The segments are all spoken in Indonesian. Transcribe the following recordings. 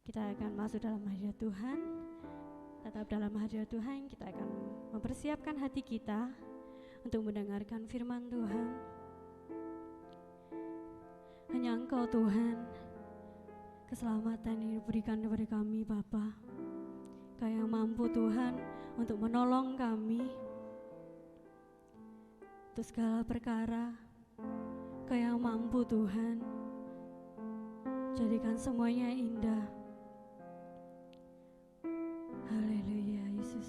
Kita akan masuk dalam hadirat Tuhan. Tetap dalam hadirat Tuhan, kita akan mempersiapkan hati kita untuk mendengarkan firman Tuhan. Hanya Engkau Tuhan, keselamatan yang diberikan kepada kami Bapa. Kau yang mampu Tuhan untuk menolong kami untuk segala perkara. Kau yang mampu Tuhan, jadikan semuanya indah. Haleluya Yesus.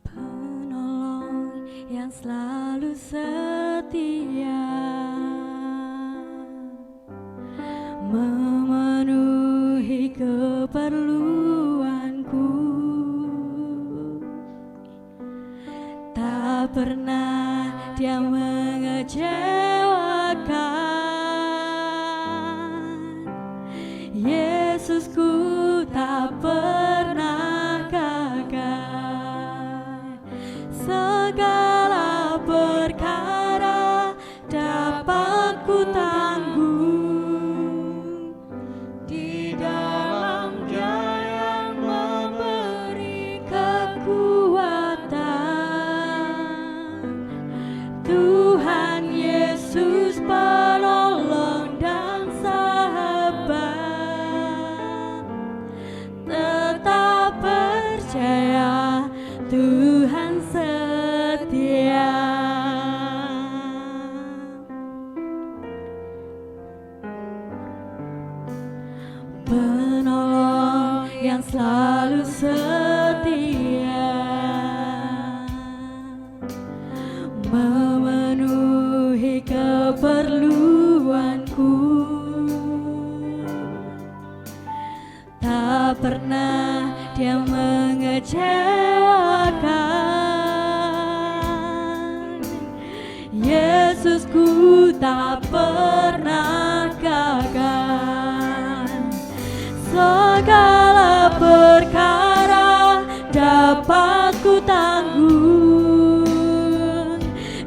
Penolong yang selalu setia, memenuhi keperluanku, tak pernah Dia mengecewakan. Yesusku tak pernah gagal. Segala perkara dapat ku tanggung di dalam Dia yang memberi kekuatan. Tuhan Yesus penolong dan sahabat, tetap percaya Tuhan setia. Penolong yang selalu setia, memenuhi keperluanku, tak pernah Dia mengecewakan. Yesusku tak pernah gagal. Segala perkara dapat ku tanggung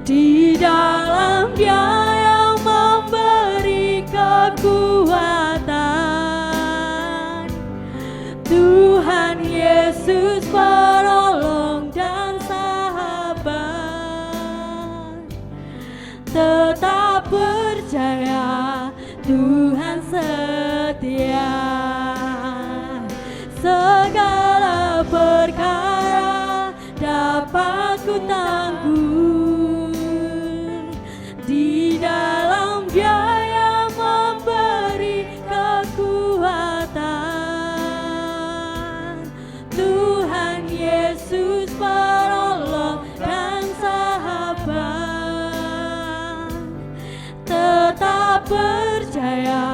di dalam Dia yang memberi kekuatan. Tuhan Yesus penolong dan sahabat, tetap percaya Tuhan setia. Segala perkara dapat ku tanggung di dalam Dia yang memberi kekuatan. Tuhan Yesus penolong dan sahabat, tetap percaya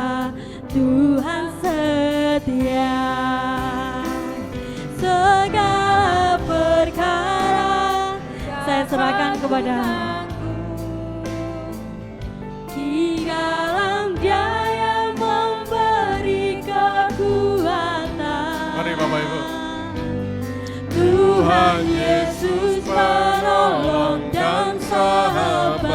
Tuhan setia. Segala perkara saya serahkan kepada di dalam Dia yang memberi kekuatan. Mari Bapak Ibu. Tuhan Yesus penolong dan sahabat,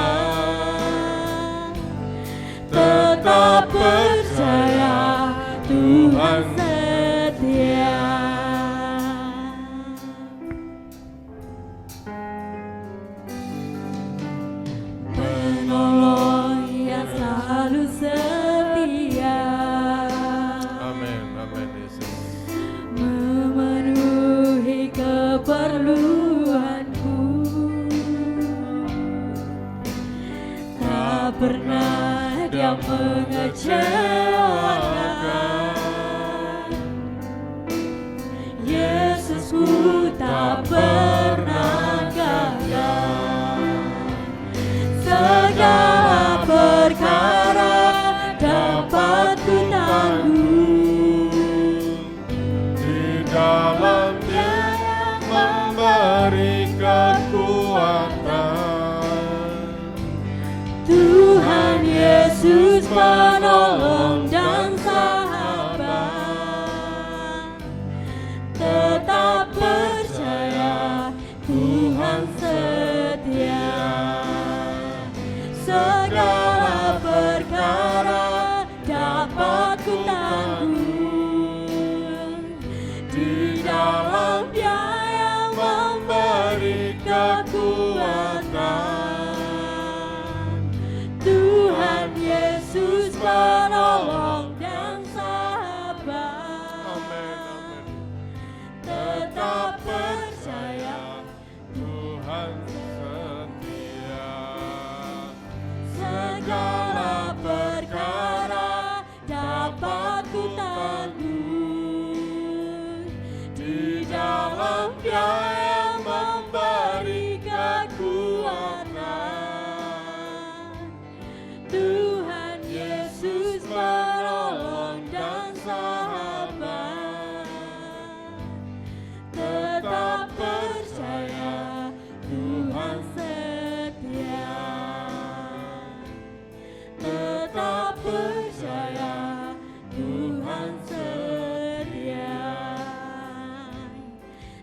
tetap percaya Tuhan setia. Penolong yang selalu setia, Amin, amin Yesus. memenuhi keperluanku, tak pernah Dia mengecewakan. Yesusku tak pernah gagal. Segala perkara dapat ku tanggung Di dalam Dia yang memberi kekuatan. Tuhan Yesus penolong dan sahabat, tetap di dalam Dia yang memberi kekuatan. Tuhan Yesus penolong dan sahabat. Amin, amin. Tetap percaya Tuhan setia. segala perkara dapat ku tanggung di dalam Dia yang memberi kekuatan. Tuhan Yesus menolong dan sahabat. Tetap percaya Tuhan setia. Tetap percaya Tuhan setia.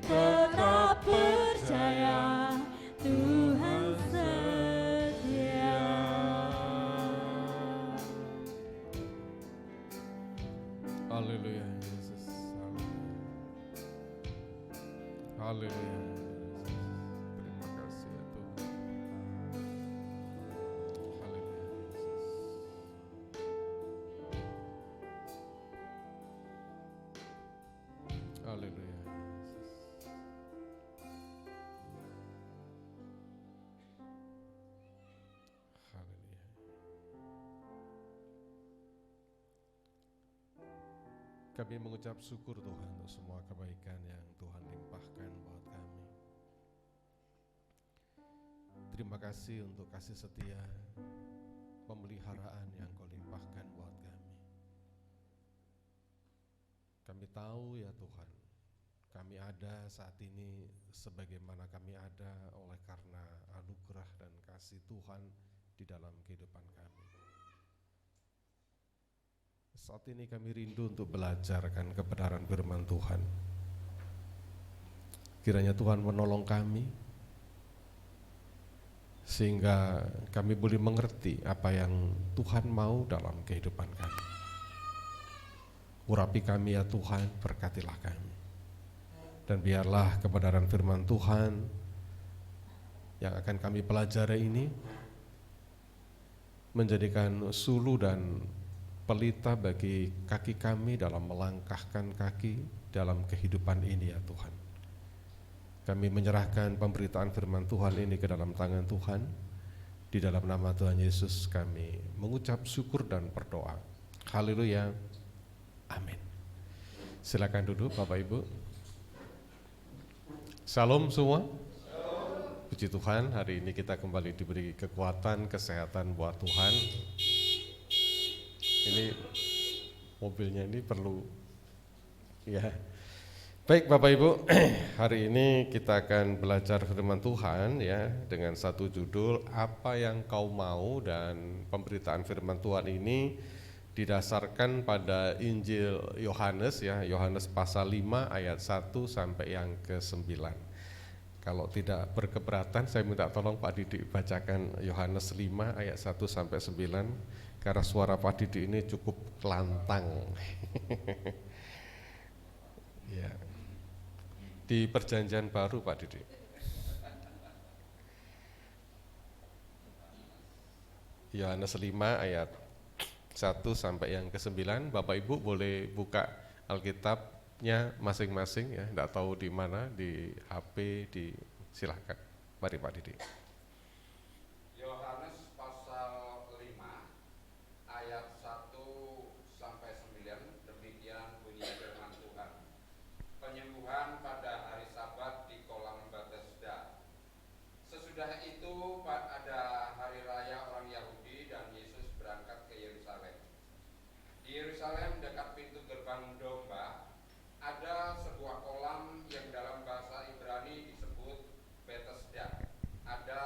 Tetap percaya Tuhan setia. Haleluya Yesus. Haleluya. Terima kasih ya Tuhan. Haleluya Yesus. Haleluya Yesus. Haleluya. Kami mengucap syukur Tuhan untuk semua kebaikan yang Tuhan limpahkan buat kami. Terima kasih untuk kasih setia, pemeliharaan yang Kau limpahkan buat kami. Kami tahu ya Tuhan, kami ada saat ini sebagaimana kami ada oleh karena anugerah dan kasih Tuhan di dalam kehidupan kami. Saat ini kami rindu untuk belajarkan kebenaran firman Tuhan. Kiranya Tuhan menolong kami, sehingga kami boleh mengerti apa yang Tuhan mau dalam kehidupan kami. Urapi kami ya Tuhan, berkatilah kami. Dan biarlah kebenaran firman Tuhan yang akan kami pelajari ini menjadikan sulu dan pelita bagi kaki kami dalam melangkahkan kaki dalam kehidupan ini ya Tuhan. Kami menyerahkan pemberitaan firman Tuhan ini ke dalam tangan Tuhan. Di dalam nama Tuhan Yesus kami mengucap syukur dan berdoa. Haleluya. Amin. Silakan duduk Bapak Ibu. Shalom semua. Puji Tuhan, hari ini kita kembali diberi kekuatan, kesehatan buat Tuhan. Ini mobilnya ini perlu ya. Baik Bapak Ibu, hari ini kita akan belajar firman Tuhan ya dengan satu judul apa yang kau mau, dan pemberitaan firman Tuhan ini didasarkan pada Injil Yohanes ya, Yohanes pasal 5 ayat 1 sampai yang ke-9. Kalau tidak berkeberatan saya minta tolong Pak Didik bacakan Yohanes 5 ayat 1 sampai 9. Karena suara Pak Didi ini cukup lantang. Ya. Di perjanjian baru Pak Didi. Yohanes 5 ayat 1 sampai yang ke-9. Bapak Ibu boleh buka Alkitabnya masing-masing ya. Tidak tahu di mana, di HP, silahkan. Mari Pak Didi. Yerusalem dekat pintu gerbang domba ada sebuah kolam yang dalam bahasa Ibrani disebut Bethesda. Ada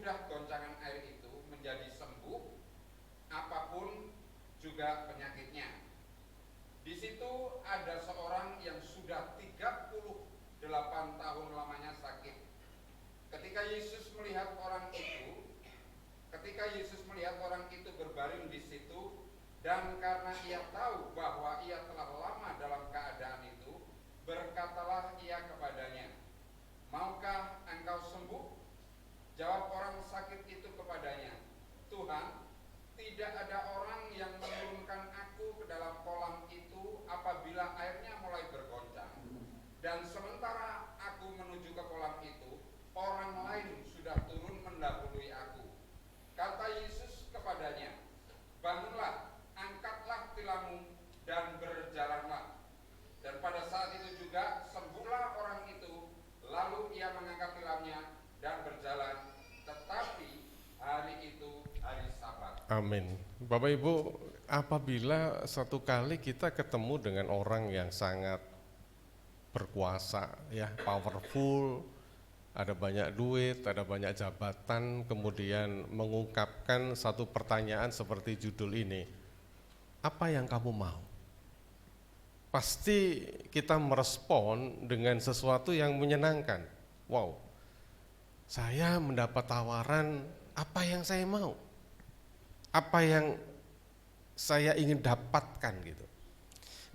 sesudah goncangan air itu menjadi sembuh, apapun juga penyakitnya. Di situ ada seorang yang sudah 38 tahun lamanya sakit. Ketika Yesus melihat orang itu berbaring di situ, dan karena ia tahu bahwa ia telah lama dalam keadaan itu, berkatalah ia kepadanya, "Maukah engkau sembuh?" Jawab orang sakit itu kepadanya, "Tuhan, tidak ada orang yang menurunkan aku ke dalam kolam itu apabila airnya mulai bergoncang. Dan sementara aku menuju ke kolam itu, orang lain sudah turun mendahului aku." Kata Yesus kepadanya, "Bangunlah, angkatlah tilammu dan berjalanlah." Dan pada saat itu juga sembuhlah orang itu, lalu ia mengangkat tilamnya dan berjalan, tetapi hari itu hari Sabat. Amin. Bapak Ibu, apabila satu kali kita ketemu dengan orang yang sangat berkuasa, ya, powerful, ada banyak duit, ada banyak jabatan, kemudian mengungkapkan satu pertanyaan seperti judul ini, apa yang kamu mau? Pasti kita merespon dengan sesuatu yang menyenangkan. Wow, saya mendapat tawaran apa yang saya mau, apa yang saya ingin dapatkan gitu.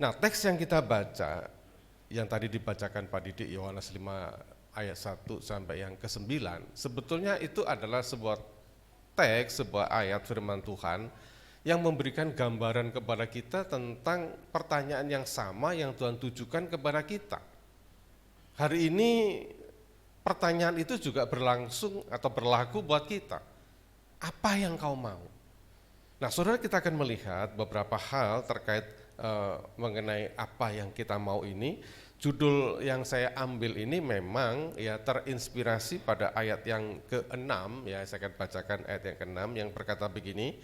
Nah, teks yang kita baca, yang tadi dibacakan Pak Didik, Yohanes 5 ayat 1 sampai yang ke-9, sebetulnya itu adalah sebuah teks, sebuah ayat firman Tuhan yang memberikan gambaran kepada kita tentang pertanyaan yang sama yang Tuhan tujukan kepada kita. Hari ini pertanyaan itu juga berlangsung atau berlaku buat kita. Apa yang kau mau? Nah, saudara, kita akan melihat beberapa hal terkait mengenai apa yang kita mau ini. Judul yang saya ambil ini memang ya terinspirasi pada ayat yang ke-6, ya saya akan bacakan ayat yang ke-6 yang berkata begini,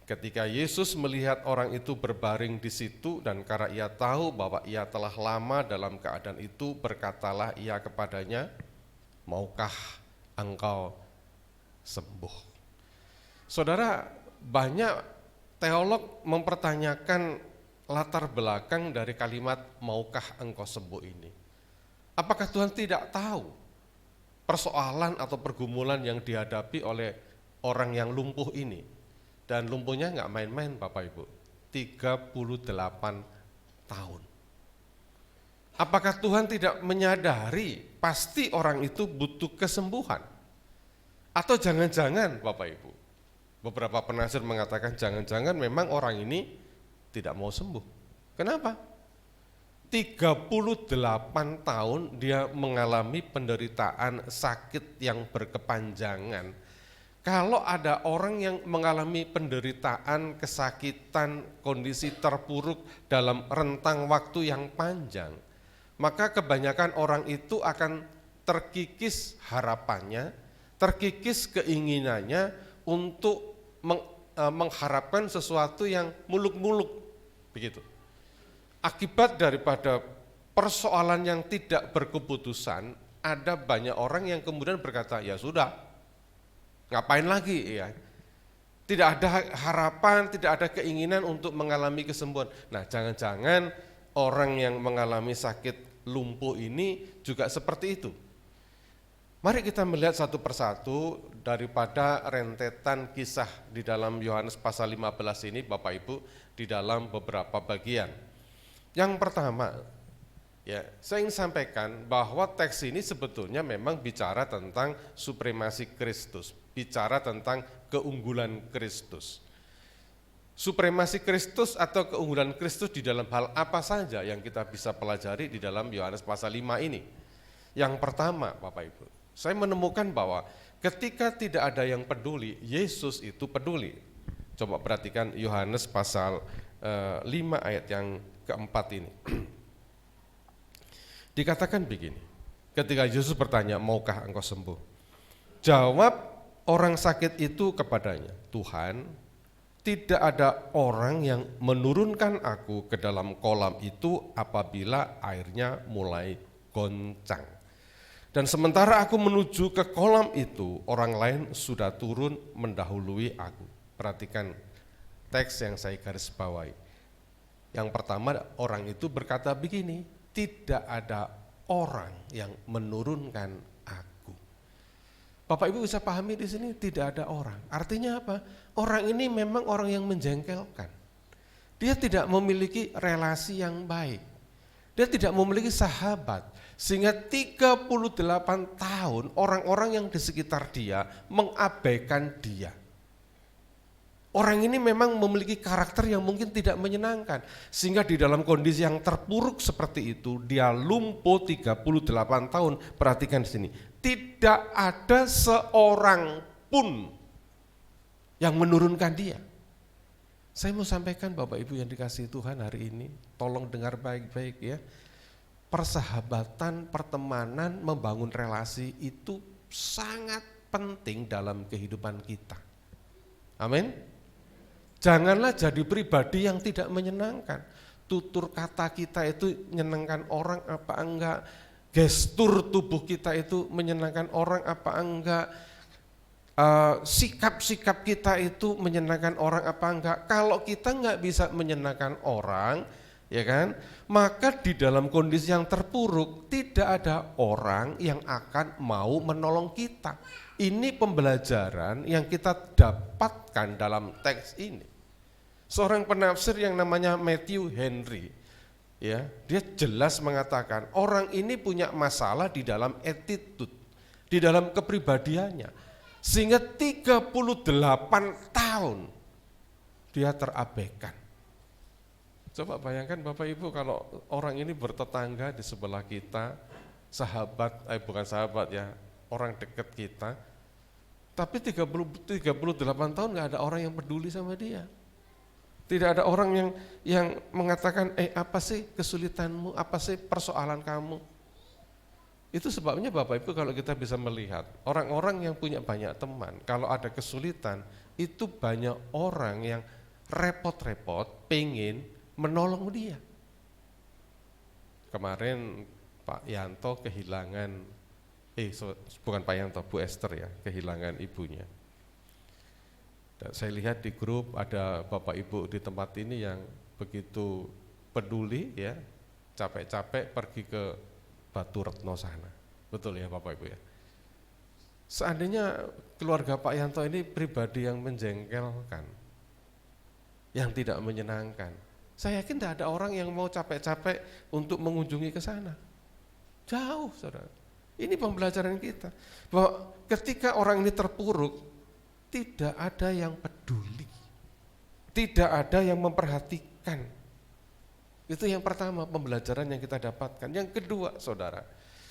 ketika Yesus melihat orang itu berbaring di situ dan karena ia tahu bahwa ia telah lama dalam keadaan itu, berkatalah ia kepadanya, "Maukah engkau sembuh?" Saudara, banyak teolog mempertanyakan latar belakang dari kalimat "maukah engkau sembuh" ini. Apakah Tuhan tidak tahu persoalan atau pergumulan yang dihadapi oleh orang yang lumpuh ini? Dan lumpuhnya nggak main-main Bapak Ibu, 38 tahun. Apakah Tuhan tidak menyadari pasti orang itu butuh kesembuhan? Atau jangan-jangan Bapak Ibu, beberapa penafsir mengatakan jangan-jangan memang orang ini tidak mau sembuh. Kenapa? 38 tahun dia mengalami penderitaan sakit yang berkepanjangan. Kalau ada orang yang mengalami penderitaan, kesakitan, kondisi terpuruk dalam rentang waktu yang panjang, maka kebanyakan orang itu akan terkikis harapannya, terkikis keinginannya untuk mengharapkan sesuatu yang muluk-muluk, begitu. Akibat daripada persoalan yang tidak berkeputusan, ada banyak orang yang kemudian berkata, ya sudah, ngapain lagi ya? Tidak ada harapan, tidak ada keinginan untuk mengalami kesembuhan. Nah, jangan-jangan orang yang mengalami sakit lumpuh ini juga seperti itu. Mari kita melihat satu persatu daripada rentetan kisah di dalam Yohanes pasal 15 ini Bapak Ibu, di dalam beberapa bagian. Yang pertama, ya, saya ingin sampaikan bahwa teks ini sebetulnya memang bicara tentang supremasi Kristus, bicara tentang keunggulan Kristus. Supremasi Kristus atau keunggulan Kristus di dalam hal apa saja yang kita bisa pelajari di dalam Yohanes pasal 5 ini. Yang pertama Bapak Ibu, saya menemukan bahwa ketika tidak ada yang peduli, Yesus itu peduli. Coba perhatikan Yohanes pasal 5 ayat yang keempat ini. Dikatakan begini, ketika Yesus bertanya, maukah engkau sembuh? Jawab orang sakit itu kepadanya, Tuhan, tidak ada orang yang menurunkan aku ke dalam kolam itu apabila airnya mulai goncang. Dan sementara aku menuju ke kolam itu, orang lain sudah turun mendahului aku. Perhatikan teks yang saya garis bawahi. Yang pertama, orang itu berkata begini, tidak ada orang yang menurunkan aku. Bapak Ibu bisa pahami di sini tidak ada orang. Artinya apa? Orang ini memang orang yang menjengkelkan. Dia tidak memiliki relasi yang baik. Dia tidak memiliki sahabat. Sehingga 38 tahun orang-orang yang di sekitar dia mengabaikan dia. Orang ini memang memiliki karakter yang mungkin tidak menyenangkan. Sehingga di dalam kondisi yang terpuruk seperti itu, dia lumpuh 38 tahun. Perhatikan di sini, tidak ada seorang pun yang menurunkan dia. Saya mau sampaikan Bapak Ibu yang dikasihi Tuhan hari ini, tolong dengar baik-baik ya. Persahabatan, pertemanan, membangun relasi itu sangat penting dalam kehidupan kita. Amin. Janganlah jadi pribadi yang tidak menyenangkan. Tutur kata kita itu menyenangkan orang apa enggak, gestur tubuh kita itu menyenangkan orang apa enggak, sikap-sikap kita itu menyenangkan orang apa enggak. Kalau kita enggak bisa menyenangkan orang, ya kan, maka di dalam kondisi yang terpuruk tidak ada orang yang akan mau menolong kita. Ini pembelajaran yang kita dapatkan dalam teks ini. Seorang penafsir yang namanya Matthew Henry, ya, dia jelas mengatakan orang ini punya masalah di dalam attitude, di dalam kepribadiannya, sehingga 38 tahun dia terabaikan. Coba bayangkan Bapak Ibu kalau orang ini bertetangga di sebelah kita, sahabat, bukan sahabat ya, orang dekat kita, tapi 38 tahun gak ada orang yang peduli sama dia. Tidak ada orang yang mengatakan, apa sih kesulitanmu, apa sih persoalan kamu. Itu sebabnya Bapak Ibu kalau kita bisa melihat, orang-orang yang punya banyak teman, kalau ada kesulitan, itu banyak orang yang repot-repot pengen menolong dia. Kemarin Pak Yanto kehilangan, bukan Pak Yanto, Bu Esther ya, kehilangan ibunya. Dan saya lihat di grup ada Bapak Ibu di tempat ini yang begitu peduli ya, capek-capek pergi ke Batu Retno sana. Betul ya Bapak Ibu ya. Seandainya keluarga Pak Yanto ini pribadi yang menjengkelkan, yang tidak menyenangkan, saya yakin tidak ada orang yang mau capek-capek untuk mengunjungi ke sana. Jauh, saudara. Ini pembelajaran kita, bahwa ketika orang ini terpuruk, tidak ada yang peduli, tidak ada yang memperhatikan. Itu yang pertama, pembelajaran yang kita dapatkan. Yang kedua, saudara,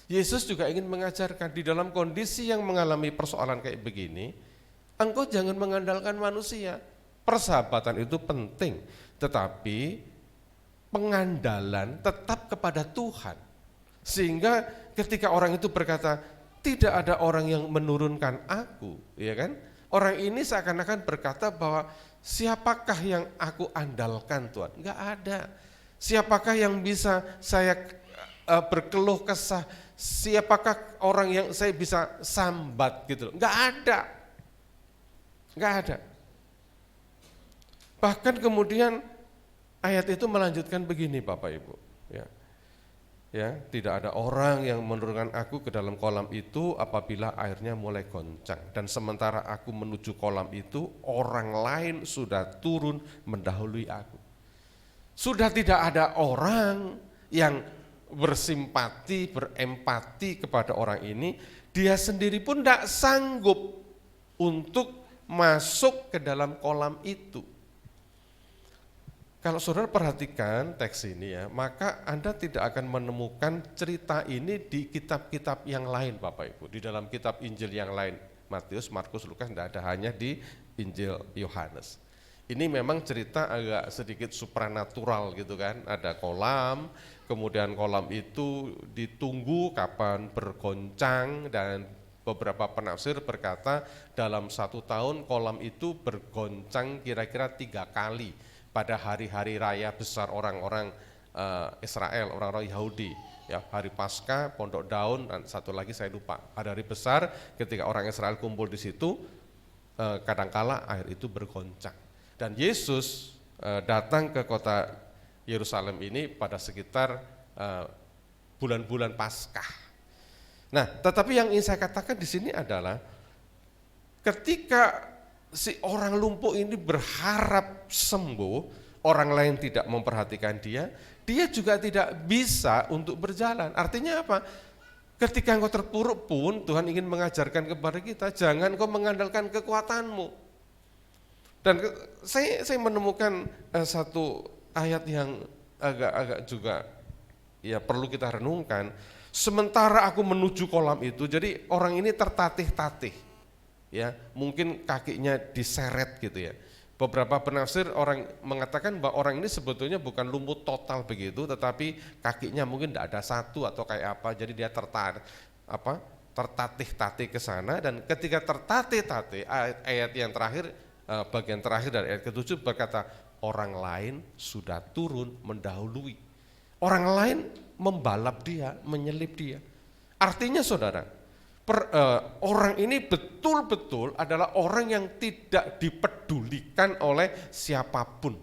Yesus juga ingin mengajarkan di dalam kondisi yang mengalami persoalan kayak begini, engkau jangan mengandalkan manusia. Persahabatan itu penting, tetapi pengandalan tetap kepada Tuhan. Sehingga ketika orang itu berkata, tidak ada orang yang menurunkan aku, ya kan? Orang ini seakan-akan berkata bahwa siapakah yang aku andalkan Tuhan? Enggak ada. Siapakah yang bisa saya berkeluh kesah? Siapakah orang yang saya bisa sambat gitu? Enggak ada. Enggak ada. Bahkan kemudian ayat itu melanjutkan begini Bapak Ibu, ya. Ya, tidak ada orang yang menurunkan aku ke dalam kolam itu apabila airnya mulai goncang. Dan sementara aku menuju kolam itu, orang lain sudah turun mendahului aku. Sudah tidak ada orang yang bersimpati, berempati kepada orang ini. Dia sendiri pun tidak sanggup untuk masuk ke dalam kolam itu. Kalau saudara perhatikan teks ini ya, maka Anda tidak akan menemukan cerita ini di kitab-kitab yang lain Bapak Ibu. Di dalam kitab Injil yang lain, Matius, Markus, Lukas, tidak ada, hanya di Injil Yohanes. Ini memang cerita agak sedikit supranatural gitu kan, ada kolam, kemudian kolam itu ditunggu kapan bergoncang, dan beberapa penafsir berkata dalam 1 tahun kolam itu bergoncang kira-kira 3 kali. Pada hari-hari raya besar orang-orang Israel, orang-orang Yahudi. ya hari Paskah, Pondok Daun, dan satu lagi saya lupa. Ada hari besar ketika orang Israel kumpul di situ, kadangkala air itu bergoncang. Dan Yesus datang ke kota Yerusalem ini pada sekitar bulan-bulan Paskah. Nah, tetapi yang ingin saya katakan di sini adalah ketika si orang lumpuh ini berharap sembuh, orang lain tidak memperhatikan dia juga tidak bisa untuk berjalan. Artinya apa? Ketika engkau terpuruk pun Tuhan ingin mengajarkan kepada kita, jangan kau mengandalkan kekuatanmu. Dan saya menemukan satu ayat yang agak juga ya perlu kita renungkan. Sementara aku menuju kolam itu, jadi orang ini tertatih-tatih, ya mungkin kakinya diseret gitu ya. Beberapa penafsir orang mengatakan bahwa orang ini sebetulnya bukan lumpuh total begitu, tetapi kakinya mungkin tidak ada satu atau kayak apa, jadi dia tertatih-tatih ke sana. Dan ketika tertatih-tatih, ayat yang terakhir, bagian terakhir dari ayat ke-7 berkata, orang lain sudah turun mendahului. Orang lain membalap dia, menyelip dia. Artinya saudara, orang ini betul-betul adalah orang yang tidak dipedulikan oleh siapapun.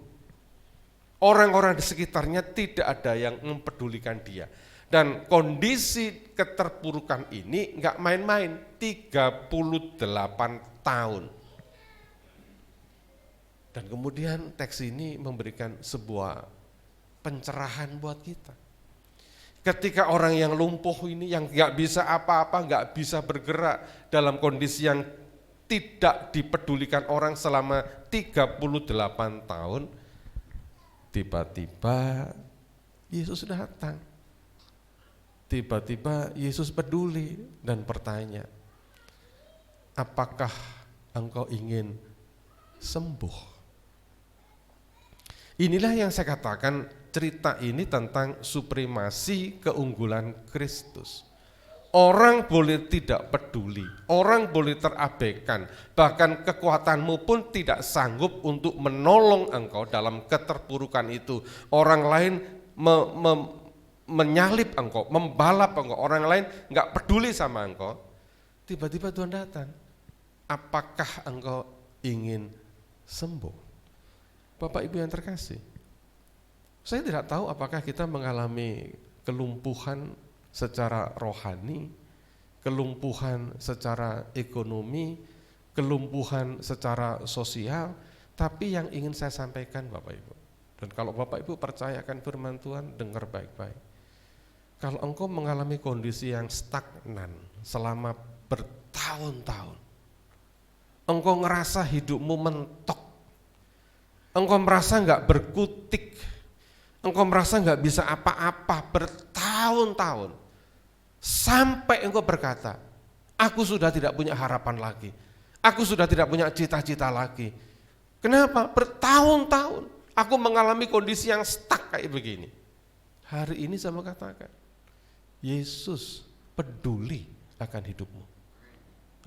Orang-orang di sekitarnya tidak ada yang mempedulikan dia. Dan kondisi keterpurukan ini enggak main-main, 38 tahun. Dan kemudian teks ini memberikan sebuah pencerahan buat kita. Ketika orang yang lumpuh ini, yang nggak bisa apa-apa, nggak bisa bergerak dalam kondisi yang tidak dipedulikan orang selama 38 tahun, tiba-tiba Yesus datang. Tiba-tiba Yesus peduli dan bertanya, apakah engkau ingin sembuh? Inilah yang saya katakan, cerita ini tentang supremasi keunggulan Kristus. Orang boleh tidak peduli, orang boleh terabaikan, bahkan kekuatanmu pun tidak sanggup untuk menolong engkau dalam keterpurukan itu. Orang lain menyalip engkau, membalap engkau, orang lain enggak peduli sama engkau. Tiba-tiba Tuhan datang, apakah engkau ingin sembuh? Bapak Ibu yang terkasih, saya tidak tahu apakah kita mengalami kelumpuhan secara rohani, kelumpuhan secara ekonomi, kelumpuhan secara sosial, tapi yang ingin saya sampaikan Bapak Ibu, dan kalau Bapak Ibu percayakan firman Tuhan, dengar baik-baik. Kalau engkau mengalami kondisi yang stagnan selama bertahun-tahun, engkau ngerasa hidupmu mentok, engkau merasa enggak berkutik, engkau merasa enggak bisa apa-apa bertahun-tahun, sampai engkau berkata, aku sudah tidak punya harapan lagi, aku sudah tidak punya cita-cita lagi. Kenapa? Bertahun-tahun aku mengalami kondisi yang stuck kayak begini. Hari ini saya mau katakan, Yesus peduli akan hidupmu.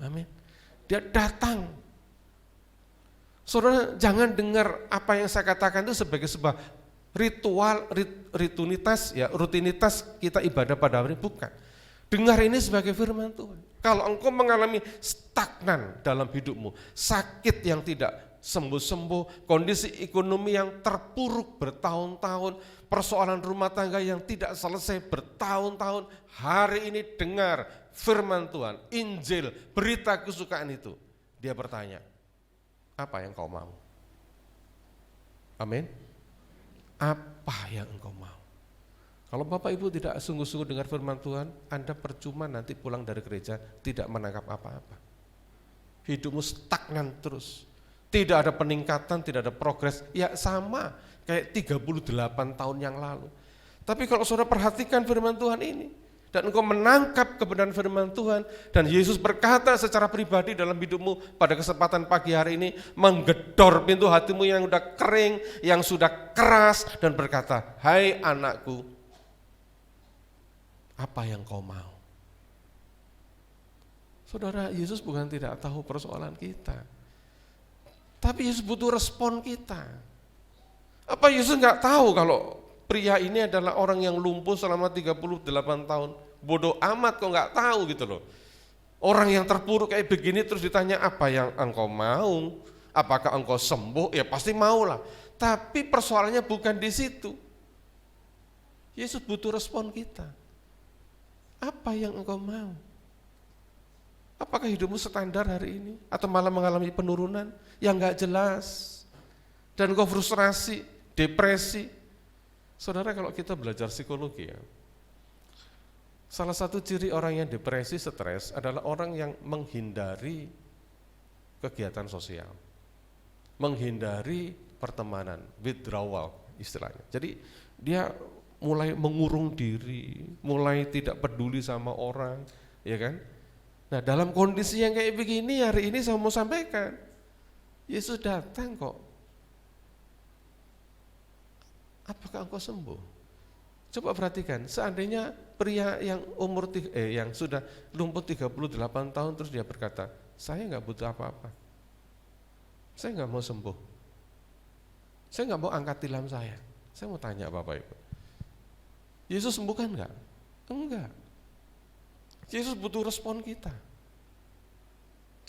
Amin. Dia datang. Saudara, jangan dengar apa yang saya katakan itu sebagai sebuah rutinitas kita ibadah pada hari ini, bukan. Dengar ini sebagai firman Tuhan. Kalau engkau mengalami stagnan dalam hidupmu, sakit yang tidak sembuh-sembuh, kondisi ekonomi yang terpuruk bertahun-tahun, persoalan rumah tangga yang tidak selesai bertahun-tahun, hari ini dengar firman Tuhan, Injil, berita kesukaan itu. Dia bertanya, apa yang kau mau? Amin. Apa yang engkau mau? Kalau Bapak Ibu tidak sungguh-sungguh dengar firman Tuhan, Anda percuma nanti pulang dari gereja tidak menangkap apa-apa. Hidupmu stagnan terus. Tidak ada peningkatan, tidak ada progres. Ya sama kayak 38 tahun yang lalu. Tapi kalau saudara perhatikan firman Tuhan ini, dan engkau menangkap kebenaran firman Tuhan, dan Yesus berkata secara pribadi dalam hidupmu pada kesempatan pagi hari ini, menggedor pintu hatimu yang sudah kering, yang sudah keras, dan berkata, hai anakku, apa yang kau mau? Saudara, Yesus bukan tidak tahu persoalan kita, tapi Yesus butuh respon kita. Apa Yesus enggak tahu kalau pria ini adalah orang yang lumpuh selama 38 tahun. Bodoh amat kok nggak tahu gitu loh. Orang yang terpuruk kayak begini terus ditanya apa yang engkau mau, apakah engkau sembuh, ya pasti mau lah. Tapi persoalannya bukan di situ. Yesus butuh respon kita. Apa yang engkau mau? Apakah hidupmu standar hari ini? Atau malah mengalami penurunan yang gak jelas? Dan engkau frustrasi, depresi. Saudara, kalau kita belajar psikologi ya, salah satu ciri orang yang depresi, stres adalah orang yang menghindari kegiatan sosial. Menghindari pertemanan, withdrawal istilahnya. Jadi dia mulai mengurung diri, mulai tidak peduli sama orang, ya kan? Nah, dalam kondisi yang kayak begini hari ini saya mau sampaikan, Yesus datang kok. Apakah engkau sembuh? Coba perhatikan, seandainya pria yang yang sudah lumpuh 38 tahun terus dia berkata, saya nggak butuh apa-apa, saya nggak mau sembuh, saya nggak mau angkat tilam saya mau tanya Bapak Ibu, Yesus sembuhkan nggak? Enggak. Yesus butuh respon kita.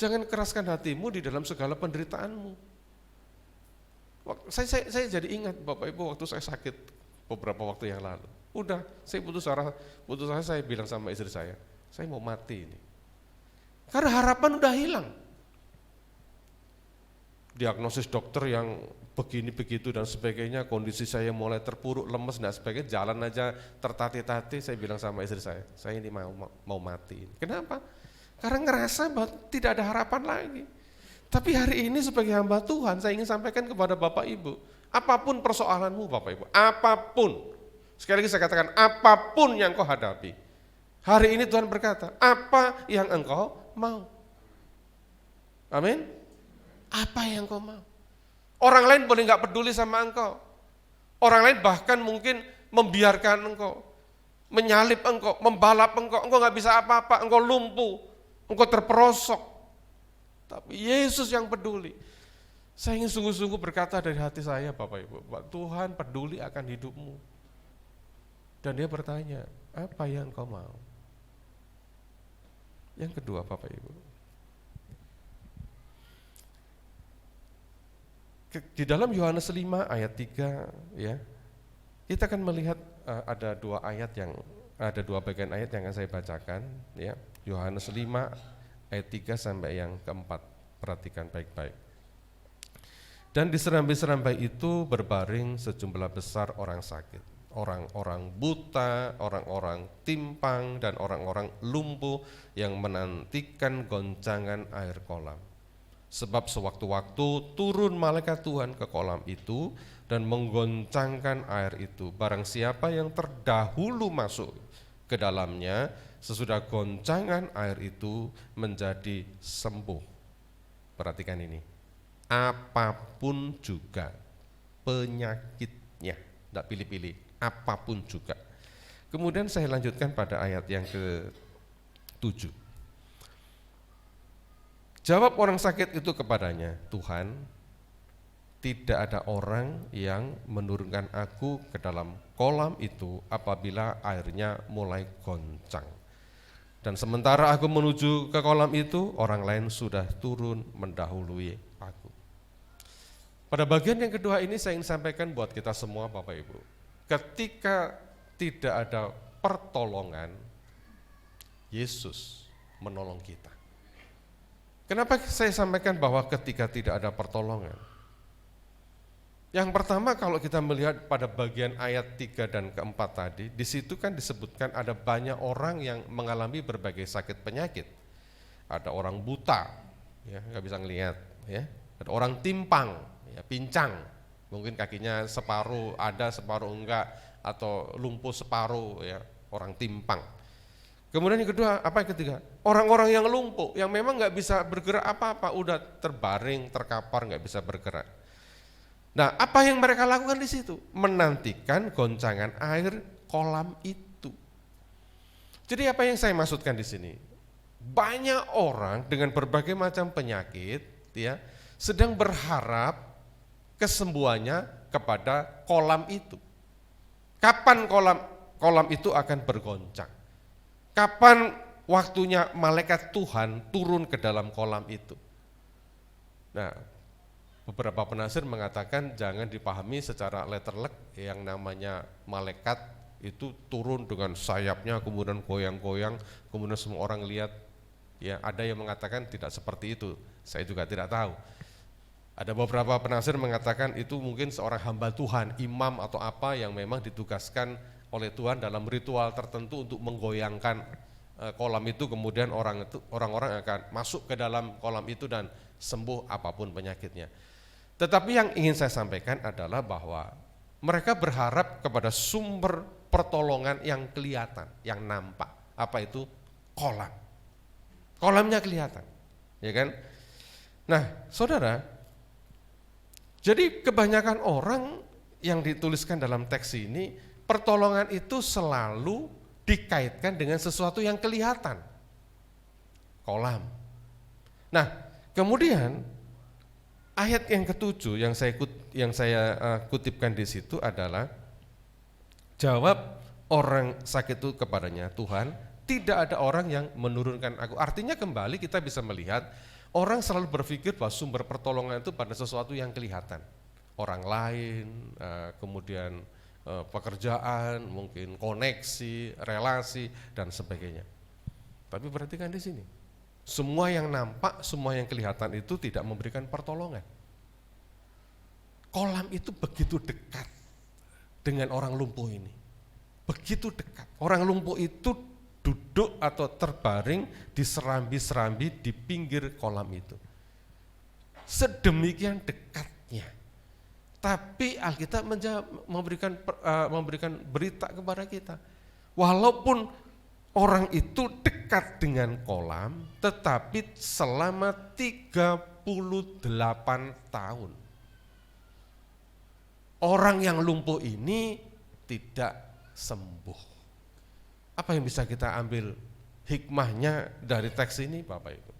Jangan keraskan hatimu di dalam segala penderitaanmu. Saya jadi ingat Bapak Ibu waktu saya sakit beberapa waktu yang lalu. Udah, saya putus asa, saya bilang sama istri saya mau mati ini. Karena harapan udah hilang. Diagnosis dokter yang begini begitu dan sebagainya, kondisi saya mulai terpuruk, lemes dan sebagainya, jalan aja tertatih-tatih. Saya bilang sama istri saya ini mau mati. Kenapa? Karena ngerasa bahwa tidak ada harapan lagi. Tapi hari ini sebagai hamba Tuhan, saya ingin sampaikan kepada Bapak Ibu, apapun persoalanmu Bapak Ibu, apapun, sekali lagi saya katakan apapun yang kau hadapi, hari ini Tuhan berkata, apa yang engkau mau? Amin. Apa yang engkau mau? Orang lain boleh nggak peduli sama engkau. Orang lain bahkan mungkin membiarkan engkau, menyalip engkau, membalap engkau nggak bisa apa-apa, engkau lumpuh, engkau terperosok. Tapi Yesus yang peduli. Saya ingin sungguh-sungguh berkata dari hati saya Bapak Ibu, Tuhan peduli akan hidupmu. Dan dia bertanya, apa yang engkau mau? Yang kedua Bapak Ibu, di dalam Yohanes 5 ayat 3 ya, kita akan melihat ada dua bagian ayat yang akan saya bacakan ya. Yohanes 5 ayat 3 sampai yang keempat. Perhatikan baik-baik. Dan di serambi-serambi itu berbaring sejumlah besar orang sakit, orang-orang buta, orang-orang timpang dan orang-orang lumpuh yang menantikan goncangan air kolam. Sebab sewaktu-waktu turun malaikat Tuhan ke kolam itu dan menggoncangkan air itu. Barang siapa yang terdahulu masuk ke dalamnya, sesudah goncangan air itu menjadi sembuh. Perhatikan ini, apapun juga penyakitnya, tidak pilih-pilih, apapun juga. Kemudian saya lanjutkan pada ayat yang ke-7. Jawab orang sakit itu kepadanya, Tuhan, tidak ada orang yang menurunkan aku ke dalam kolam itu apabila airnya mulai goncang. Dan sementara aku menuju ke kolam itu, orang lain sudah turun mendahului aku. Pada bagian yang kedua ini saya ingin sampaikan buat kita semua Bapak Ibu. Ketika tidak ada pertolongan, Yesus menolong kita. Kenapa saya sampaikan bahwa ketika tidak ada pertolongan? Yang pertama kalau kita melihat pada bagian ayat 3 dan keempat tadi, di situ kan disebutkan ada banyak orang yang mengalami berbagai sakit penyakit. Ada orang buta, ya nggak bisa ngelihat, ya. Ada orang timpang, ya, pincang, mungkin kakinya separuh ada separuh enggak, atau lumpuh separuh, ya, orang timpang. Kemudian yang kedua, apa yang ketiga? Orang-orang yang lumpuh, yang memang nggak bisa bergerak apa-apa, udah terbaring, terkapar, nggak bisa bergerak. Nah, apa yang mereka lakukan di situ? Menantikan goncangan air kolam itu. Jadi apa yang saya maksudkan di sini? Banyak orang dengan berbagai macam penyakit, ya, sedang berharap kesembuhannya kepada kolam itu. Kapan kolam itu akan bergoncang? Kapan waktunya malaikat Tuhan turun ke dalam kolam itu? Nah, beberapa penafsir mengatakan jangan dipahami secara letterlek, yang namanya malaikat itu turun dengan sayapnya kemudian goyang-goyang, kemudian semua orang lihat. Ya, ada yang mengatakan tidak seperti itu, saya juga tidak tahu. Ada beberapa penafsir mengatakan itu mungkin seorang hamba Tuhan, imam atau apa yang memang ditugaskan oleh Tuhan dalam ritual tertentu untuk menggoyangkan kolam itu, kemudian orang-orang akan masuk ke dalam kolam itu dan sembuh apapun penyakitnya. Tetapi yang ingin saya sampaikan adalah bahwa mereka berharap kepada sumber pertolongan yang kelihatan, yang nampak. Apa itu? Kolam. Kolamnya kelihatan, ya kan? Nah, saudara, jadi kebanyakan orang yang dituliskan dalam teks ini, pertolongan itu selalu dikaitkan dengan sesuatu yang kelihatan. Kolam. Nah, kemudian ayat yang ketujuh yang saya kutipkan di situ adalah jawab orang sakit itu kepadanya, Tuhan, tidak ada orang yang menurunkan aku. Artinya kembali kita bisa melihat orang selalu berpikir bahwa sumber pertolongan itu pada sesuatu yang kelihatan. Orang lain, kemudian pekerjaan, mungkin koneksi, relasi, dan sebagainya. Tapi perhatikan di sini, semua yang nampak, semua yang kelihatan itu tidak memberikan pertolongan. Kolam itu begitu dekat dengan orang lumpuh ini, begitu dekat. Orang lumpuh itu duduk atau terbaring di serambi-serambi di pinggir kolam itu. Sedemikian dekatnya. Tapi Alkitab memberikan berita kepada kita. Walaupun orang itu dekat dengan kolam, tetapi selama 38 tahun. Orang yang lumpuh ini tidak sembuh. Apa yang bisa kita ambil hikmahnya dari teks ini, Bapak Ibu?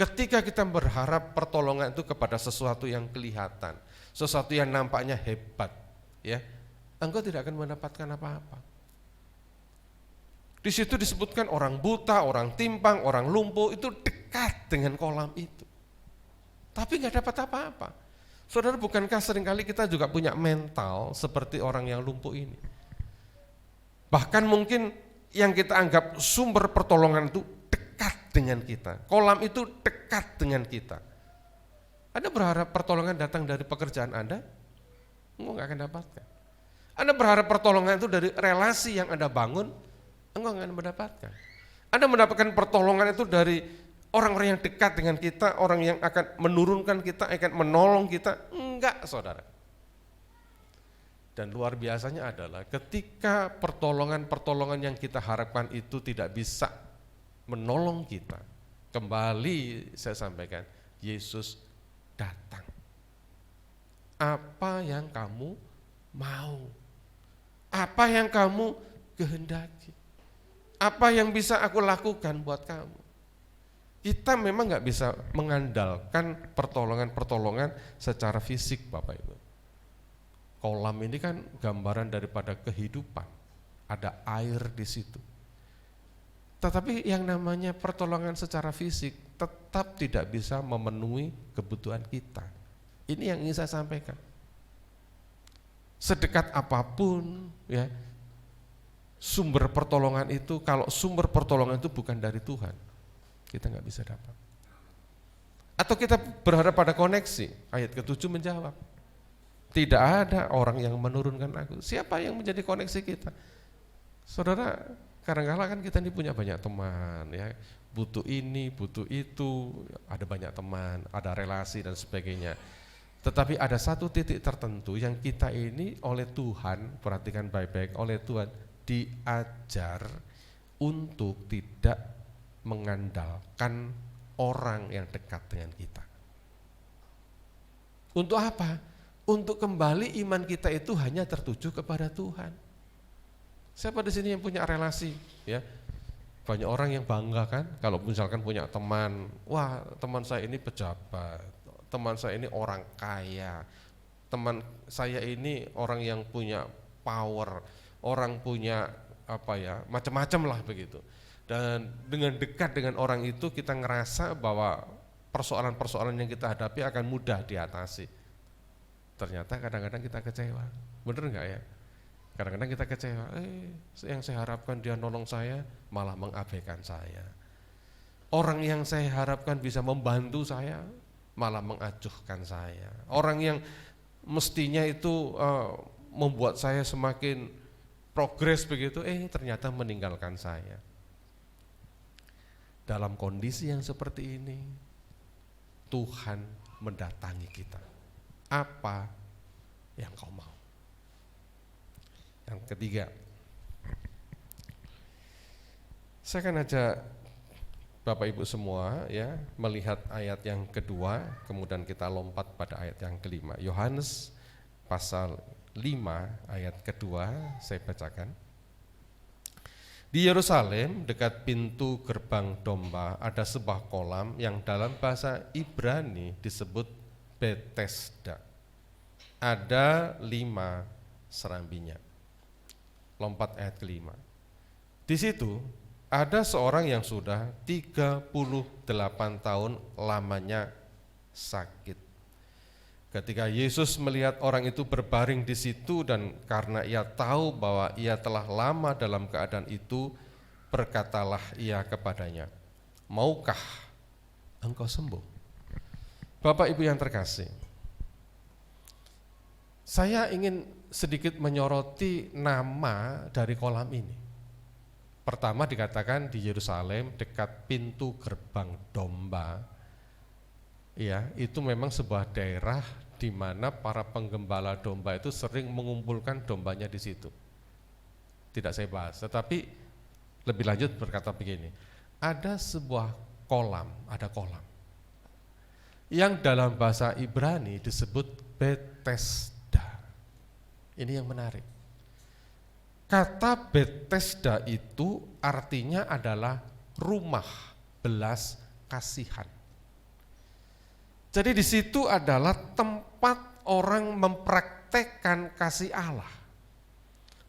Ketika kita berharap pertolongan itu kepada sesuatu yang kelihatan, sesuatu yang nampaknya hebat, ya, engkau tidak akan mendapatkan apa-apa. Di situ disebutkan orang buta, orang timpang, orang lumpuh itu dekat dengan kolam itu, tapi nggak dapat apa-apa. Saudara, bukankah seringkali kita juga punya mental seperti orang yang lumpuh ini? Bahkan mungkin yang kita anggap sumber pertolongan itu dekat dengan kita. Kolam itu dekat dengan kita. Anda berharap pertolongan datang dari pekerjaan Anda? Engkau nggak akan dapatkan. Anda berharap pertolongan itu dari relasi yang Anda bangun? Engkau nggak akan mendapatkan. Anda mendapatkan pertolongan itu dari orang-orang yang dekat dengan kita, orang yang akan menurunkan kita, akan menolong kita? Enggak, saudara. Dan luar biasanya adalah ketika pertolongan-pertolongan yang kita harapkan itu tidak bisa menolong kita, kembali saya sampaikan, Yesus datang. Apa yang kamu mau? Apa yang kamu kehendaki? Apa yang bisa aku lakukan buat kamu? Kita memang nggak bisa mengandalkan pertolongan-pertolongan secara fisik, Bapak Ibu. Kolam ini kan gambaran daripada kehidupan, ada air di situ. Tetapi yang namanya pertolongan secara fisik tetap tidak bisa memenuhi kebutuhan kita. Ini yang ingin saya sampaikan. Sedekat apapun ya sumber pertolongan itu, kalau sumber pertolongan itu bukan dari Tuhan, kita nggak bisa dapat. Atau kita berharap pada koneksi, ayat ke-7 menjawab. Tidak ada orang yang menurunkan aku. Siapa yang menjadi koneksi kita? Saudara, kadang-kadang kan kita ini punya banyak teman, ya, butuh ini, butuh itu, ada banyak teman, ada relasi dan sebagainya. Tetapi ada satu titik tertentu yang kita ini oleh Tuhan, perhatikan baik-baik, oleh Tuhan diajar untuk tidak mengandalkan orang yang dekat dengan kita. Untuk apa? Untuk kembali iman kita itu hanya tertuju kepada Tuhan. Siapa di sini yang punya relasi? Ya, banyak orang yang bangga kan, kalau misalkan punya teman, wah teman saya ini pejabat, teman saya ini orang kaya, teman saya ini orang yang punya power, orang punya macam-macam lah begitu. Dan dengan dekat dengan orang itu kita ngerasa bahwa persoalan-persoalan yang kita hadapi akan mudah diatasi. Ternyata kadang-kadang kita kecewa, bener nggak ya? Kadang-kadang kita kecewa, yang saya harapkan dia nolong saya malah mengabaikan saya. Orang yang saya harapkan bisa membantu saya malah mengacuhkan saya. Orang yang mestinya itu membuat saya semakin progres begitu, ternyata meninggalkan saya. Dalam kondisi yang seperti ini, Tuhan mendatangi kita. Apa yang kau mau? Yang ketiga, saya akan ajak Bapak Ibu semua ya melihat ayat yang kedua, kemudian kita lompat pada ayat yang kelima. Yohanes pasal 5 ayat kedua saya bacakan. Di Yerusalem dekat pintu gerbang domba ada sebuah kolam yang dalam bahasa Ibrani disebut Betesda. Ada 5 serambinya. Lompat ayat kelima. Di situ ada seorang yang sudah 38 tahun lamanya sakit. Ketika Yesus melihat orang itu berbaring di situ dan karena ia tahu bahwa ia telah lama dalam keadaan itu, berkatalah ia kepadanya, "Maukah engkau sembuh?" Bapak Ibu yang terkasih, saya ingin sedikit menyoroti nama dari kolam ini. Pertama dikatakan di Yerusalem dekat pintu gerbang domba. Ya, itu memang sebuah daerah di mana para penggembala domba itu sering mengumpulkan dombanya di situ. Tidak saya bahas, tetapi lebih lanjut berkata begini, ada sebuah kolam, ada kolam yang dalam bahasa Ibrani disebut Betesda. Ini yang menarik. Kata Betesda itu artinya adalah rumah belas kasihan. Jadi di situ adalah tempat orang mempraktekkan kasih Allah.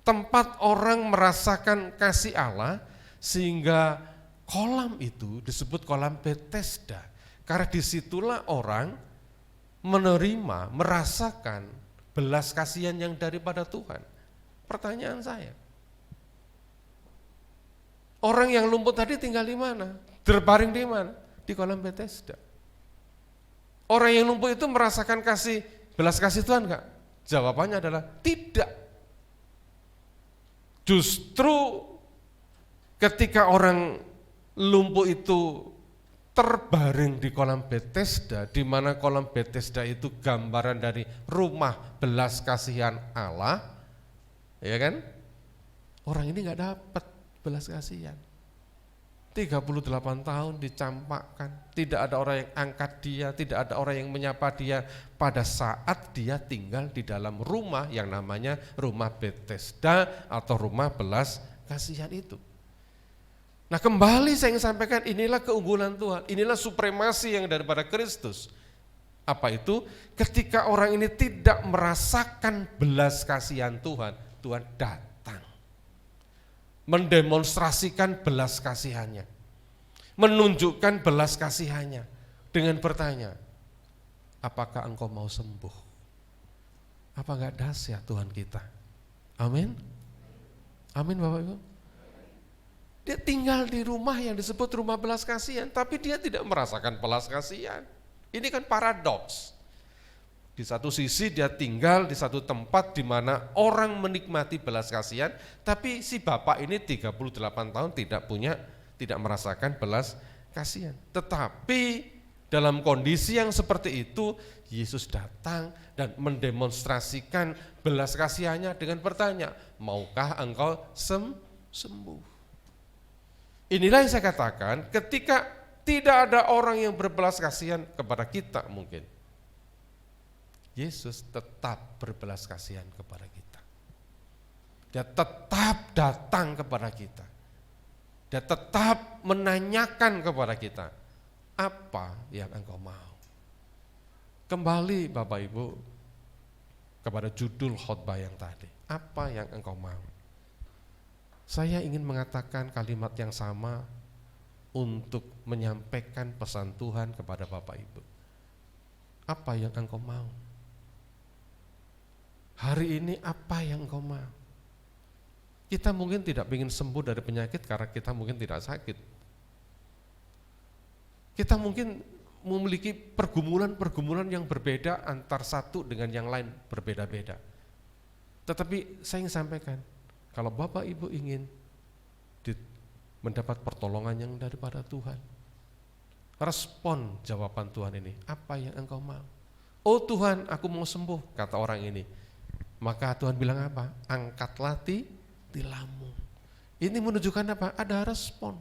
Tempat orang merasakan kasih Allah sehingga kolam itu disebut kolam Betesda. Karena disitulah orang menerima, merasakan belas kasihan yang daripada Tuhan. Pertanyaan saya, orang yang lumpuh tadi tinggal di mana? Terbaring di mana? Di kolam Betesda. Orang yang lumpuh itu merasakan belas kasih Tuhan enggak? Jawabannya adalah tidak. Justru ketika orang lumpuh itu terbaring di kolam Betesda, di mana kolam Betesda itu gambaran dari rumah belas kasihan Allah, ya kan? Orang ini enggak dapat belas kasihan. 38 tahun dicampakkan, tidak ada orang yang angkat dia, tidak ada orang yang menyapa dia pada saat dia tinggal di dalam rumah yang namanya rumah Betesda atau rumah belas kasihan itu. Nah, kembali saya ingin sampaikan, inilah keunggulan Tuhan, inilah supremasi yang daripada Kristus. Apa itu? Ketika orang ini tidak merasakan belas kasihan Tuhan, Tuhan datang mendemonstrasikan belas kasihannya, menunjukkan belas kasihannya dengan bertanya, apakah engkau mau sembuh? Apa enggak dahsyat Tuhan kita? Amin. Amin Bapak Ibu. Dia tinggal di rumah yang disebut rumah belas kasihan, tapi dia tidak merasakan belas kasihan. Ini kan paradoks. Di satu sisi dia tinggal di satu tempat di mana orang menikmati belas kasihan, tapi si bapak ini 38 tahun tidak merasakan belas kasihan. Tetapi dalam kondisi yang seperti itu, Yesus datang dan mendemonstrasikan belas kasihannya dengan bertanya, maukah engkau sembuh? Inilah yang saya katakan, ketika tidak ada orang yang berbelas kasihan kepada kita mungkin, Yesus tetap berbelas kasihan kepada kita. Dia tetap datang kepada kita. Dia tetap menanyakan kepada kita, apa yang engkau mau? Kembali Bapak Ibu, kepada judul khotbah yang tadi. Apa yang engkau mau? Saya ingin mengatakan kalimat yang sama untuk menyampaikan pesan Tuhan kepada Bapak Ibu. Apa yang engkau mau? Hari ini apa yang engkau mau? Kita mungkin tidak ingin sembuh dari penyakit karena kita mungkin tidak sakit. Kita mungkin memiliki pergumulan-pergumulan yang berbeda antar satu dengan yang lain berbeda-beda. Tetapi saya ingin sampaikan, kalau Bapak Ibu ingin mendapat pertolongan yang daripada Tuhan, respon jawaban Tuhan ini, apa yang engkau mau? Oh Tuhan, aku mau sembuh, kata orang ini. Maka Tuhan bilang apa? Angkatlah tilammu. Ini menunjukkan apa? Ada respon.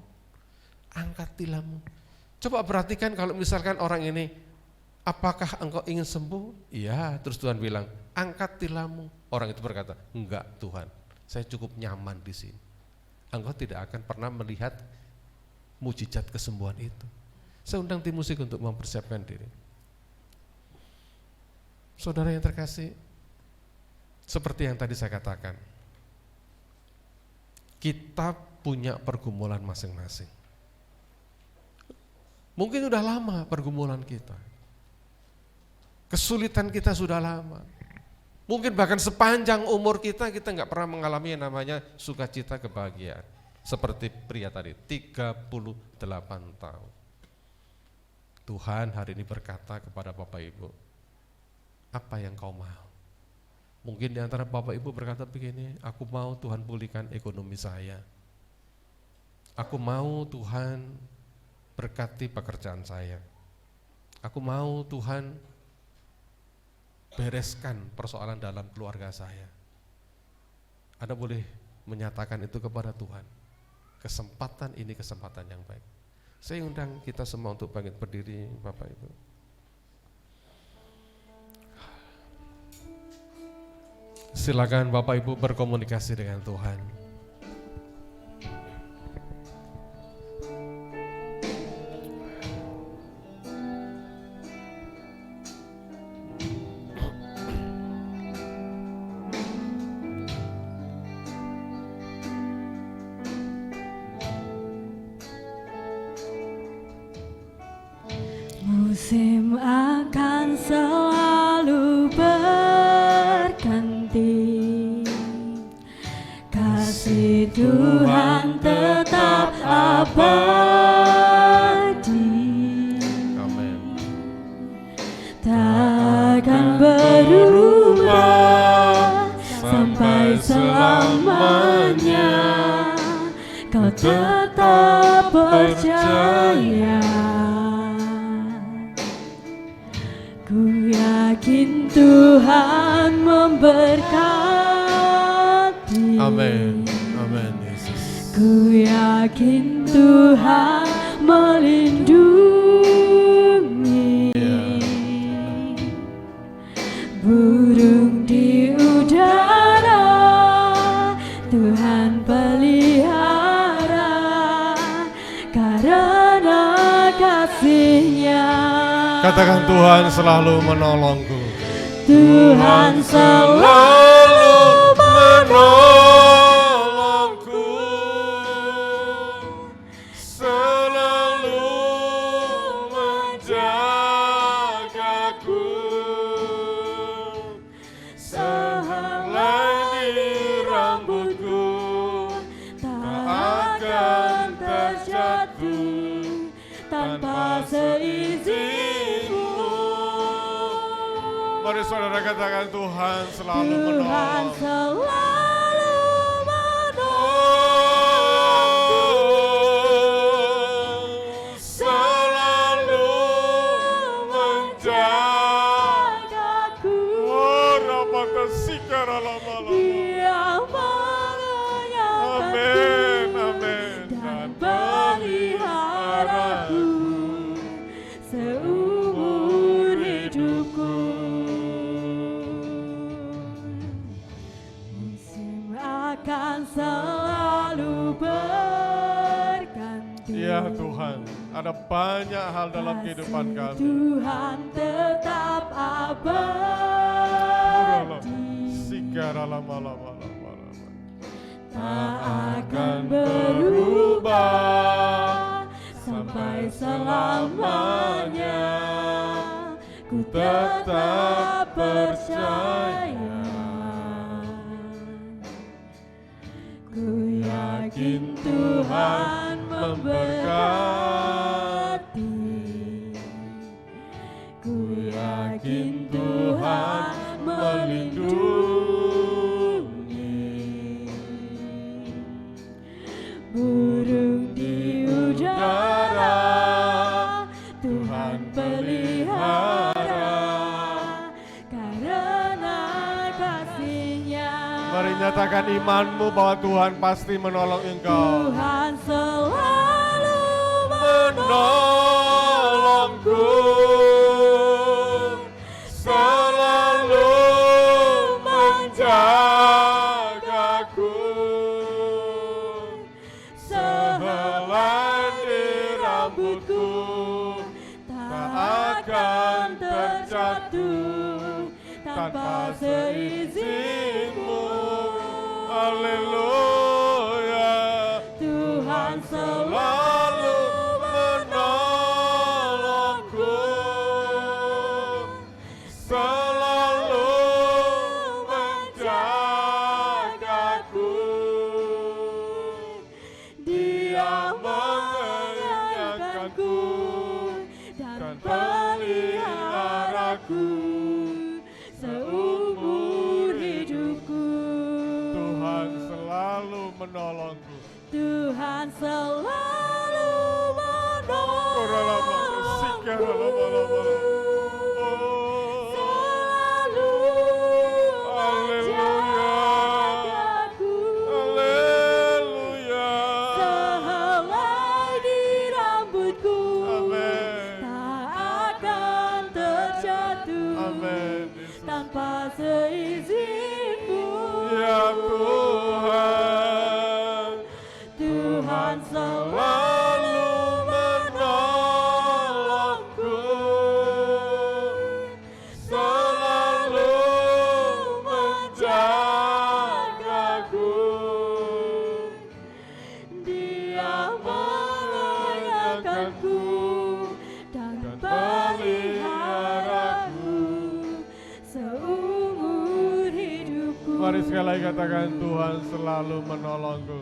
Angkat tilammu. Coba perhatikan kalau misalkan orang ini, apakah engkau ingin sembuh? Iya, terus Tuhan bilang, angkat tilammu. Orang itu berkata, enggak Tuhan, saya cukup nyaman di sini. Engkau tidak akan pernah melihat mujizat kesembuhan itu. Saya undang tim musik untuk mempersiapkan diri. Saudara yang terkasih, seperti yang tadi saya katakan, kita punya pergumulan masing-masing. Mungkin sudah lama pergumulan kita, kesulitan kita sudah lama. Mungkin bahkan sepanjang umur kita nggak pernah mengalami yang namanya sukacita kebahagiaan. Seperti pria tadi, 38 tahun. Tuhan hari ini berkata kepada Bapak Ibu, apa yang kau mau? Mungkin di antara Bapak Ibu berkata begini, aku mau Tuhan pulihkan ekonomi saya. Aku mau Tuhan berkati pekerjaan saya. Aku mau Tuhan bereskan persoalan dalam keluarga saya. Anda boleh menyatakan itu kepada Tuhan. Kesempatan ini kesempatan yang baik. Saya undang kita semua untuk bangkit berdiri, Bapak Ibu. Silakan Bapak Ibu berkomunikasi dengan Tuhan. Musim akan selalu berganti, kasih Tuhan tetap abadi. Amin. Takkan berubah sampai selamanya, kau tetap percaya. Ku yakin Tuhan memberkati. Amin. Amin Yesus. Ku yakin Tuhan melindungi. Burung di udara Tuhan pelihara, karena kasih-Nya. Katakan Tuhan selalu menolongku. Tuhan selalu menolongku, selalu menjagaku, sehelai rambutku tak akan terjatuh tanpa seizin. Mari saudara katakan Tuhan selalu menolong. Tuhan selalu menolong, selalu menjagaku. Oh, rapata sikara lama-lama. Dia menyayangiku. Amin, amin. Dan peliharaku seumur hidupku. Akan selalu berganti. Ya Tuhan, Ada banyak hal dalam kehidupan kami. Tuhan tetap abadi. Sigara lama-lama. Tak akan berubah sampai selamanya. Ku tetap percaya. Ku yakin Tuhan memberkati. Ku yakin Tuhan melindungi. Burung di udara Tuhan pelihara karena kasih-Nya. Mari nyatakan imanmu bahwa Tuhan pasti menolong engkau. Tuhan selalu Menolongku, selalu menjagaku. Sehelai di rambutku tak akan terjatuh tanpa seizinmu. Haleluya. Tuhan Selalu menolongku, selalu menjagaku. Dia mengenyangkanku dan peliharaku seumur hidupku. Tuhan selalu menolongku. Tuhan selalu menolongku. Selalu menjagaku. Haleluya. Sehelai di rambutku Amin. tak akan terjatuh Amin. tanpa seizinmu. Ya Tuhan, Tuhan selalu menolongku, selalu menjagaku. Dia mengenyangkanku dan peliharaku seumur hidupku. Mari sekali lagi katakan, Tuhan selalu menolongku.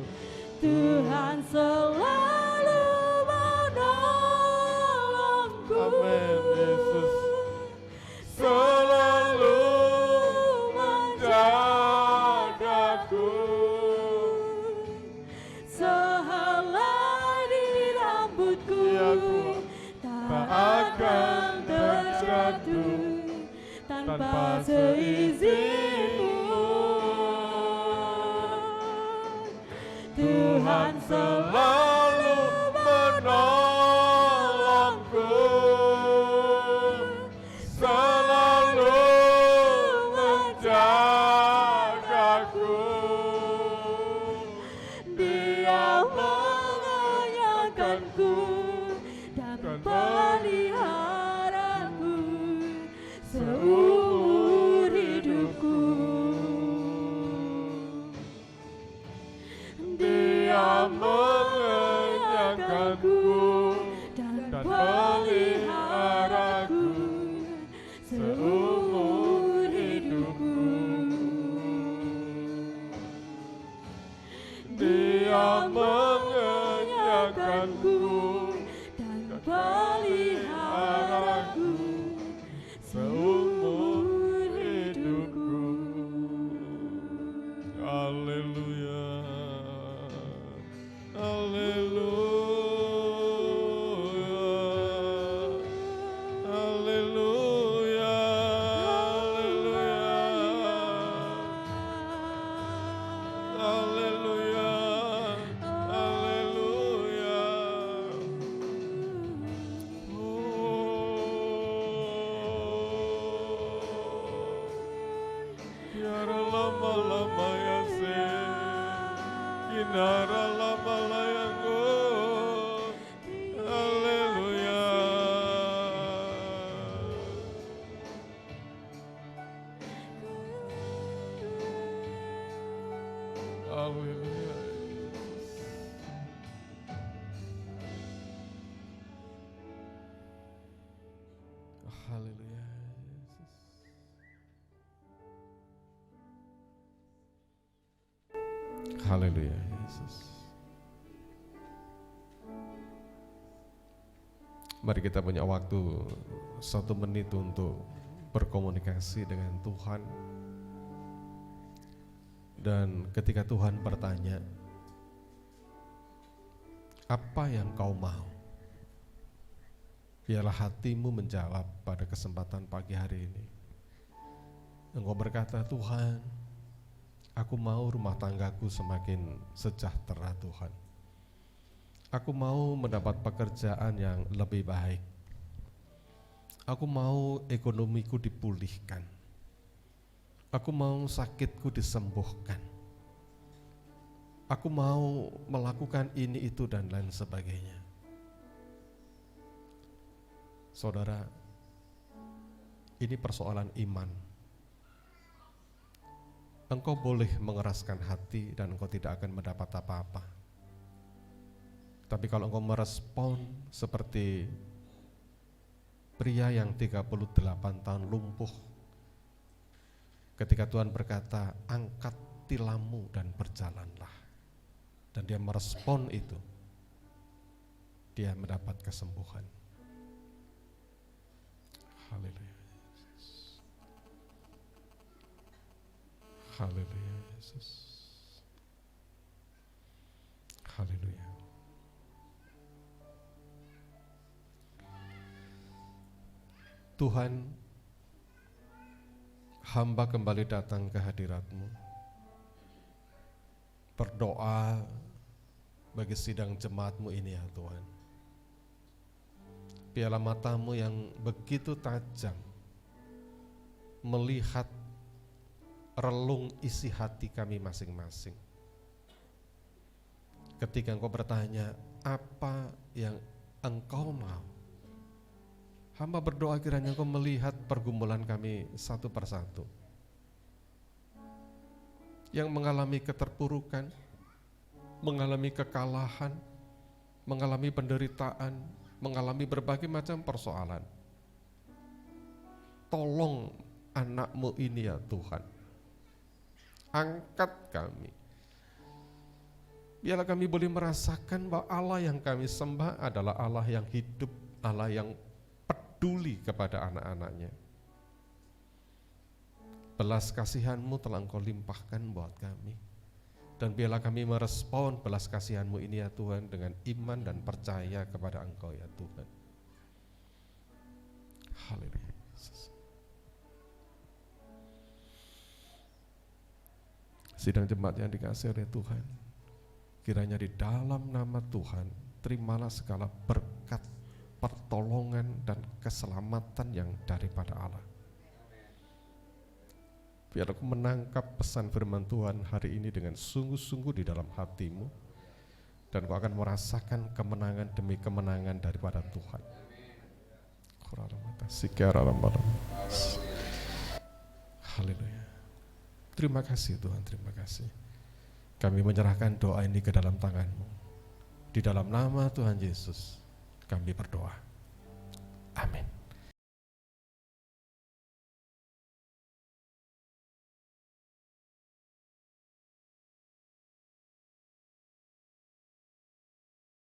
Tuhan selalu menolongku. Amin, Yesus. Selalu menjagaku. Sehelai di rambutku Ya Tuhan, tak akan terjatuh tanpa seizinmu. Tuhan selalu menolongku, selalu menjagaku. Dia mengenyangkanku dan peliharaku seumur hidupku. Dia mengenyangkanku dan peliharaku seumur hidupku. Dia mengenyangkanku dan peliharaku seumur hidupku. Haleluya. Haleluya. Haleluya. Haleluya. Haleluya. Tiara lama-lama ya se, kinara lama layango. Haleluya. Haleluya Yesus. Haleluya Yesus. Mari kita punya waktu 1 menit untuk berkomunikasi dengan Tuhan. Dan ketika Tuhan bertanya, apa yang kau mau? Biarlah hatimu menjawab pada kesempatan pagi hari ini. Engkau berkata, Tuhan, aku mau rumah tanggaku semakin sejahtera Tuhan. Aku mau mendapat pekerjaan yang lebih baik. Aku mau ekonomiku dipulihkan. Aku mau sakitku disembuhkan. Aku mau melakukan ini, itu, dan lain sebagainya. Saudara, ini persoalan iman. Engkau boleh mengeraskan hati dan engkau tidak akan mendapat apa-apa. Tapi kalau engkau merespon seperti pria yang 38 tahun lumpuh, ketika Tuhan berkata, angkat tilammu dan berjalanlah, dan dia merespon itu, dia mendapat kesembuhan. Haleluya Yesus. Haleluya Yesus. Haleluya. Tuhan, hamba kembali datang ke hadirat-Mu, berdoa bagi sidang jemaat-Mu ini ya Tuhan. Biarlah mata-Mu yang begitu tajam melihat relung isi hati kami masing-masing. Ketika Engkau bertanya, apa yang Engkau mau? Hamba berdoa kiranya Engkau melihat pergumulan kami satu persatu, yang mengalami keterpurukan, mengalami kekalahan, mengalami penderitaan, mengalami berbagai macam persoalan. Tolong anak-Mu ini ya Tuhan, angkat kami. Biarlah kami boleh merasakan bahwa Allah yang kami sembah adalah Allah yang hidup, Allah yang peduli kepada anak-anaknya. Belas kasihan-Mu telah Engkau limpahkan buat kami. Dan biarlah kami merespon belas kasihan-Mu ini ya Tuhan dengan iman dan percaya kepada Engkau ya Tuhan. Haleluya. Sidang jemaat yang dikasihi oleh Tuhan, kiranya di dalam nama Tuhan terimalah segala berkat, pertolongan dan keselamatan yang daripada Allah. Biar aku menangkap pesan firman Tuhan hari ini dengan sungguh-sungguh di dalam hatimu, dan kau akan merasakan kemenangan demi kemenangan daripada Tuhan. Haleluya. Terima kasih Tuhan, terima kasih. Kami menyerahkan doa ini ke dalam tangan-Mu. Di dalam nama Tuhan Yesus kami berdoa.